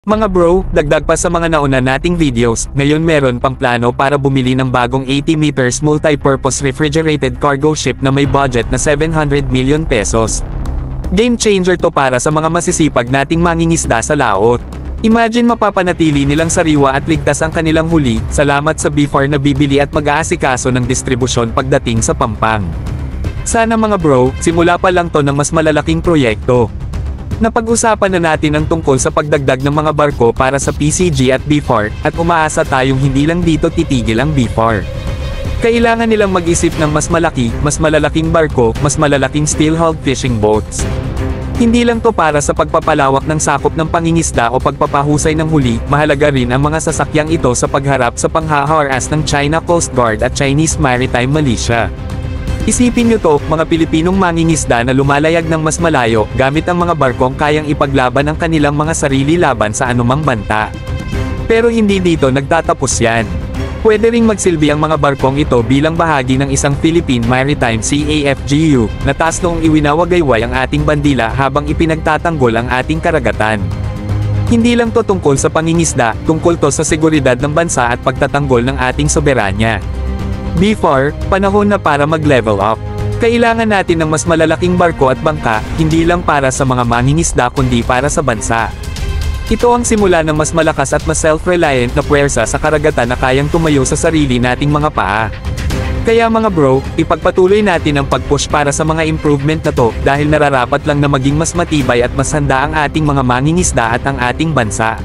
Mga bro, dagdag pa sa mga nauna nating videos, ngayon meron pang plano para bumili ng bagong 80 meters multi-purpose refrigerated cargo ship na may budget na 700 million pesos. Game changer to para sa mga masisipag nating mangingisda sa laot. Imagine mapapanatili nilang sariwa at ligtas ang kanilang huli, salamat sa BFAR na bibili at mag-aasikaso ng distribusyon pagdating sa Pampang. Sana mga bro, simula pa lang to ng mas malalaking proyekto. Napag-usapan na natin ang tungkol sa pagdagdag ng mga barko para sa PCG at BFAR, at umaasa tayong hindi lang dito titigil ang BFAR. Kailangan nilang mag-isip ng mas malaki, mas malalaking barko, mas malalaking steelhulled fishing boats. Hindi lang to para sa pagpapalawak ng sakop ng pangingisda o pagpapahusay ng huli, mahalaga rin ang mga sasakyang ito sa pagharap sa panghaharas ng China Coast Guard at Chinese Maritime Militia. Isipin nyo to, mga Pilipinong mangingisda na lumalayag ng mas malayo, gamit ang mga barkong kayang ipaglaban ang kanilang mga sarili laban sa anumang banta. Pero hindi dito nagtatapos yan. Pwede ring magsilbi ang mga barkong ito bilang bahagi ng isang Philippine Maritime CAFGU, na taas noong iwinawagayway ang ating bandila habang ipinagtatanggol ang ating karagatan. Hindi lang to tungkol sa pangingisda, tungkol to sa seguridad ng bansa at pagtatanggol ng ating soberanya. BFAR, panahon na para mag-level up. Kailangan natin ng mas malalaking barko at bangka, hindi lang para sa mga mangingisda kundi para sa bansa. Ito ang simula ng mas malakas at mas self-reliant na puwersa sa karagatan na kayang tumayo sa sarili nating mga paa. Kaya mga bro, ipagpatuloy natin ang pag-push para sa mga improvement na to, dahil nararapat lang na maging mas matibay at mas handa ang ating mga mangingisda at ang ating bansa.